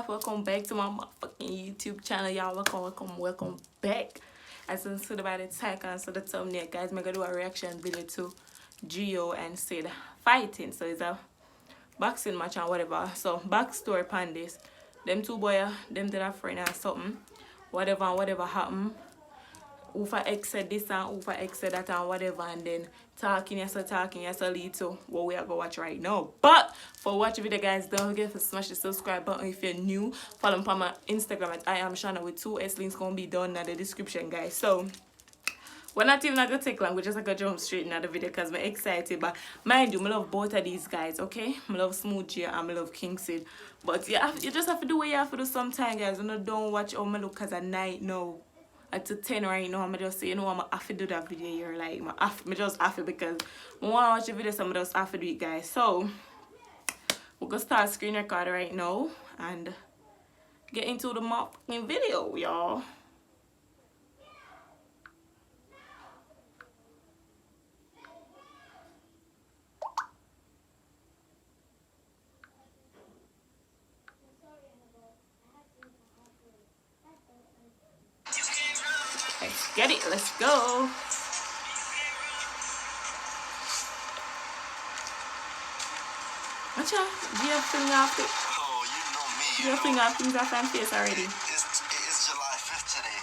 welcome back to my motherfucking YouTube channel, y'all. Welcome back. As you see by the title and so the thumbnail, guys, I'm gonna do a reaction video to Gio and Cid fighting. So it's a boxing match and whatever. So backstory upon this, them two boys, them did a friend or something, whatever happened. Who for X said this and who for X said that and whatever, and then talking yes lead to what we are going to watch right now. But for watching video, guys, don't forget to smash the subscribe button if you're new. Follow me on my Instagram at I am Shawna with 2 S links gonna be down in the description, guys. So we're not even gonna take long, we're just gonna jump straight into the video because I'm excited. But mind you, I love both of these guys, okay? I love Smooth Gio and I love King Cid. But yeah, you just have to do what you have to do sometimes, guys. And don't watch all my look because at night now. At 10 right now, I'm just say, you know, I'm have to do that video here. Like, I just have to because I want to watch the video, so I'm just have to do it, guys. So, we're going to start screen record right now and get into the motherfucking video, y'all. Let's get it, let's go. What's your finger off it? Oh, you know me. Your finger off things off my face already. It's July 5th today.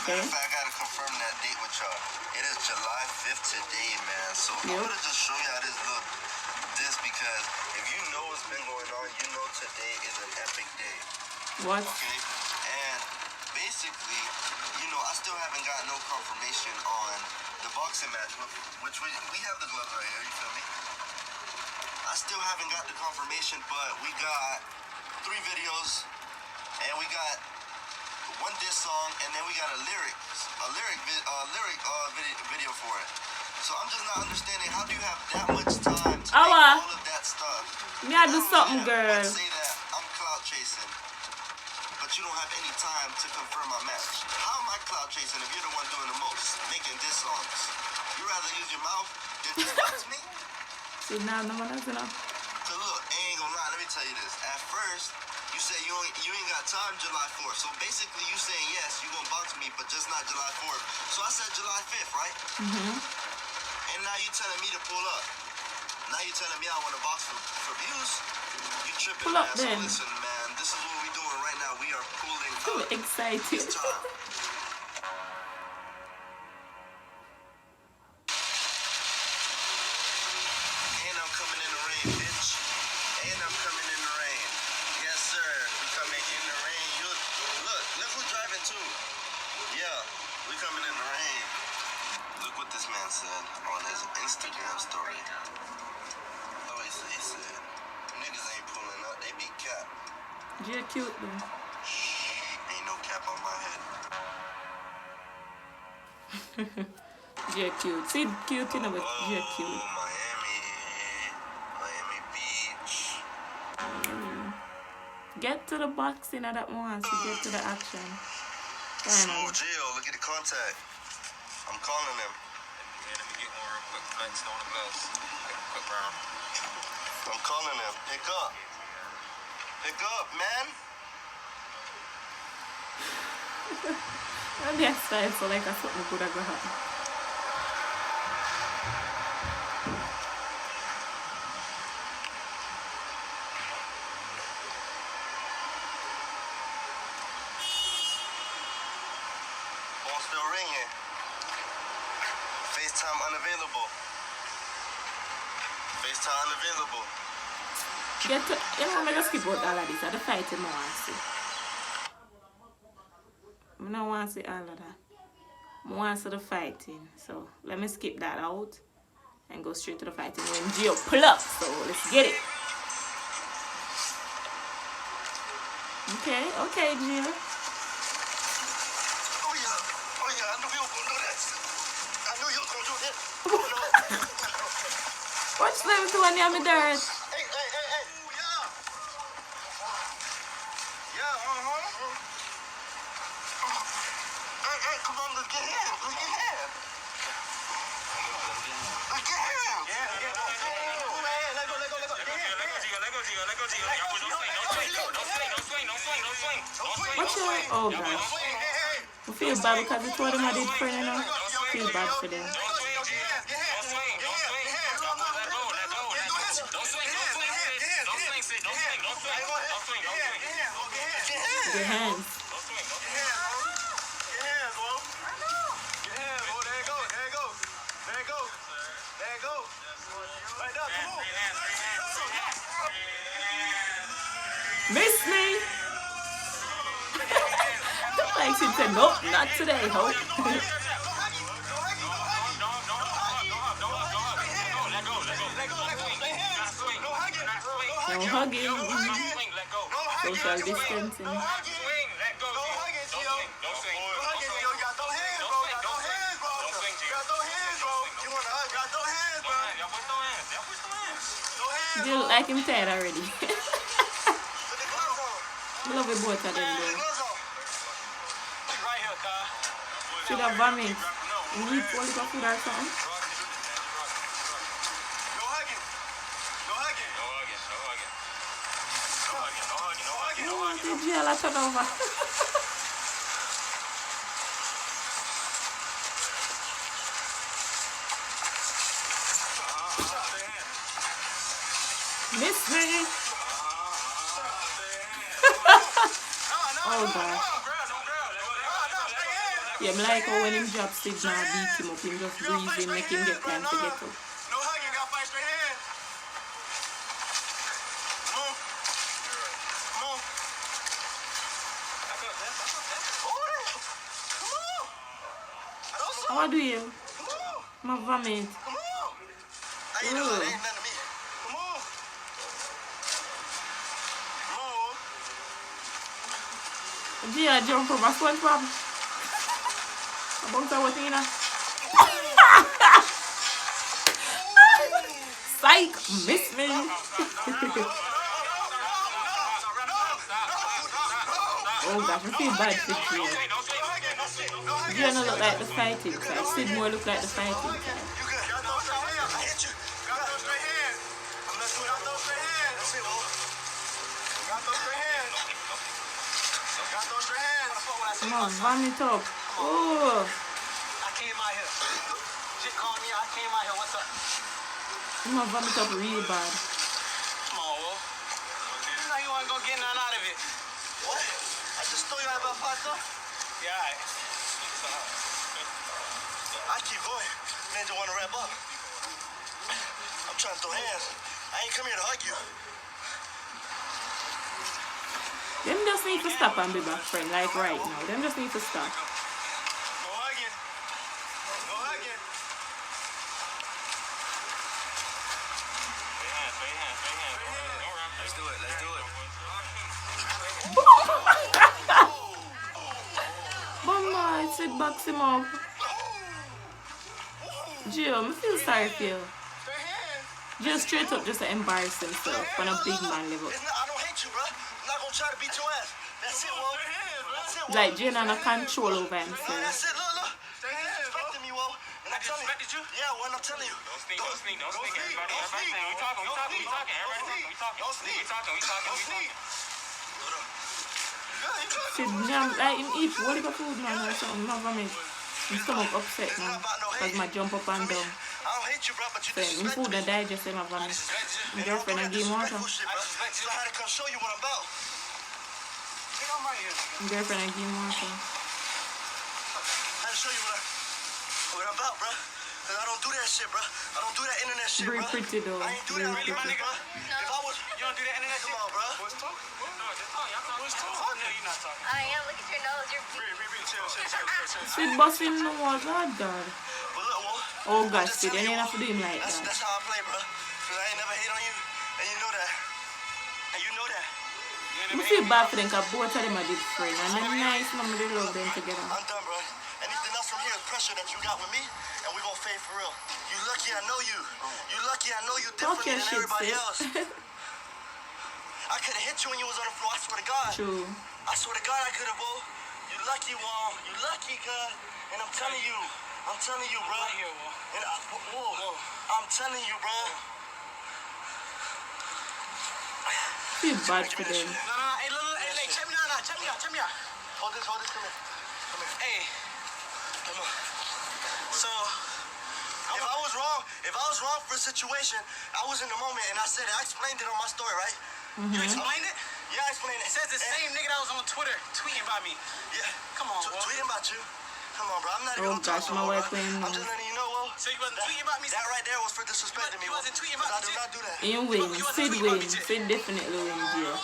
Okay. In fact, I gotta confirm that date with y'all. It is July 5th today, man. So I'm gonna just show y'all this because if you know what's been going on, you know today is an epic day. What? Okay. And basically, you know, I still haven't got no confirmation on the boxing match, which we have the gloves right here, you feel me? I still haven't got the confirmation, but we got 3 videos, and we got one diss song, and then we got a lyric video for it. So I'm just not understanding, how do you have that much time to make all of that stuff? Me I do something, girl. Let's say that I'm clout chasing, but you don't have any time to confirm my match. How am I clout chasing if you're the one doing the most, making diss songs? You rather use your mouth than just box me? See, now no one else enough. So look, I ain't gonna lie, let me tell you this. At first, you say you ain't got time July 4th. So basically you saying yes, you gonna box me, but just not July 4th. So I said July 5th, right? And now you telling me to pull up. Now you telling me I wanna box for views? You tripping, pull up, man. then. So listen, man, this is what we doing right now. We are pulling up. I'm excited. It's time. Said on his Instagram story. Oh, he said, niggas ain't pulling up, they be cap. You're cute, though. Ain't no cap on my head. You're cute. See, cute, you know, but you're cute. Miami Beach. Get to the boxing of that one, so get to the action. Smooth Gio, look at the contact. I'm calling him. Let me get one real quick. Flex on the gloves. Quick round. I'm calling him. Pick up. Pick up, man. I'm excited, so like that's something good gonna happen. Phone still ringing. FaceTime unavailable. FaceTime unavailable. Get to, you know, I'm just skip out all of this. I don't fight him, I want to see. I don't want to see all of that. I want to see the fighting. So, let me skip that out and go straight to the fighting when Gio pull up. So, let's get it. Okay, Gio. What's them to when you're in the dirt? Hey. Hey, come on, let's get him. Let's get him. Let go. Watch out. Oh gosh. I feel bad because I told them I did friend, you know. I feel bad for them. Your hands. Miss me. Like she said, nope, not today, hope. No hugging. Social distancing. Do you look like him tired already? I love it both of them though. Should have vomit. You need to eat food or something? Oh, the jail I turn over. Miss me. Oh gosh. Yeah, I'm like how when him drop Cid now beat him up, him just breathe in, make him get time to get up. No hugging, got fight straight hands. Come on. How do you? My vomit. How you doing? Ain't nothing to me. Come on. Gia, jump over SpongeBob. About what you know? Psych, miss me. Oh gosh, I feel bad for Gia. Gia don't look like the fighting type. Cid more look like the fighting type. I hit you. Got those straight hands. I'm not doing those straight hands. That's it, Will. Got those straight hands. Got those straight hands. Come on, vomit up. Oh. I came out here. Shit called me. I came out here. What's up? I'm gonna vomit up real bad. Come on, Will. You know you ain't gonna get nothing out of it. What? I just threw you out about pasta? Yeah, all right. I keep going. Man, just want to wrap up. I'm trying to throw hands. I ain't come here to hug you. Them just need to stop and be back friend, like right now. Them just need to stop. No hugging. No hugging. Let's do it. Let's do it. Mama, Cid box him up. Gio, I feel sorry for you. Just straight up just to embarrass himself when a big man level. I don't hate you, bro. I'm not gonna try to beat your ass. That's it, Will. That's it, Will. Like Jane had no control over himself. That's it, look. You respected me, Will. And I'm telling you. Yeah, when I'm telling you. Don't sneak. Everybody, we talking. Cid jam, like him eat what the food man or something, my vomit. My stomach upset now. Because my jump up and down. I don't hate you, bro, but you So my food that digest in my vomit. My girlfriend I give water. I had to come show you what I'm about. My girlfriend I give water. I had to show you what I'm about, bro. Cause I don't do that shit, bro. I don't do that internet shit, Very bro. pretty though. I ain't do Very that really, my pretty. nigga. If I was, you don't do that internet shit. Come on, bro. What's talk? No, just talk. Y'all talking. What's talk? No, you're not talking. I am. Look at your nose. You're Chill. Cid busting no more, God. But look, Will. Oh gosh, Cid, you ain't have to do him like that. That's how I play, bro. Cause I ain't never hate on you, and you know that. And you know that. I feel bad for them because both of them are good friends. And they're nice, mama, they love them together. I'm done, bro. Anything else from here is pressure that you got with me, and we gonna fade for real. You lucky I know you. You lucky I know you Talk differently your than shit, everybody Cid. else. I could have hit you when you was on the floor. I swear to God. True. I swear to God I could have, bro. You lucky, Wall. You lucky, cuz. And I'm telling you, bro. And I'm telling you, bro. Feel bad for them. Hey, check me out. Hold this, come here. Come here. Hey. Come on. So, if I was wrong for a situation, I was in the moment and I said it. I explained it on my story, right? You explained it? Yeah, I explained it. It says the same nigga that was on Twitter tweeting about me. Yeah. Come on, bro. Tweeting about you. Come on, bro. I'm not even Oh gonna talk gosh, no my more, wife bro. playing. I'm just letting you know, Will. So you wasn't tweeting about me? That right there was for disrespecting me. You wasn't tweeting 'cause about I do me, not do that. You win. You wasn't Sid tweeting about win. me, Jay. Sid definitely win, Gio.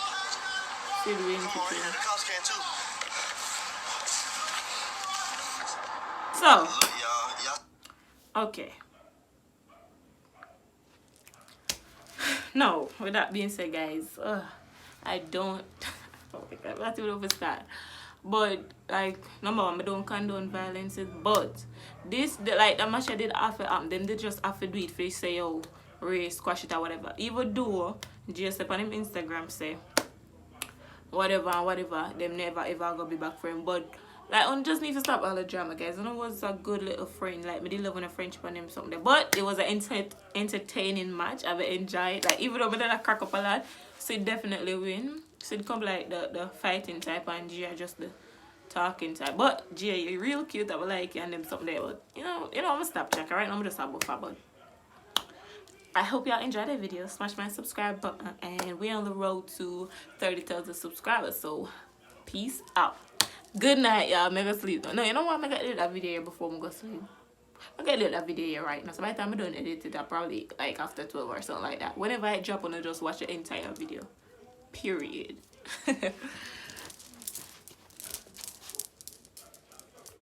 Sid win. Come on, right here. The cops can too. So, Look, y'all. okay. No, with that being said, guys, I don't. Oh my God, that's even over start. But like, number one, I don't condone violence. But this, like, the match I did after them, they just have to do it for say, oh, race, squash it or whatever. Even though just on him Instagram say whatever and whatever, them never ever gonna be back for him. But like, I just need to stop all the drama, guys. And I was a good little friend. Like, me did love on a friendship on him something. But it was an entertaining match. I've enjoyed. Like, even though I didn't crack up a lot, Sid definitely win. Sid come like the fighting type and Gia just the talking type. But Gia, you're real cute. I would like you and them something there. But you know, I'm gonna stop checking right now. I'm just a buffer. But I hope y'all enjoyed the video. Smash my subscribe button, and we're on the road to 30,000 subscribers. So peace out. Good night, y'all. Mega sleep. No, you know what? I'm gonna edit that video here before I go sleep. I'm gonna edit that video here right now. So by the time I'm done editing, I'll probably like after 12 or something like that. Whenever I drop on, I'll just watch the entire video. Period.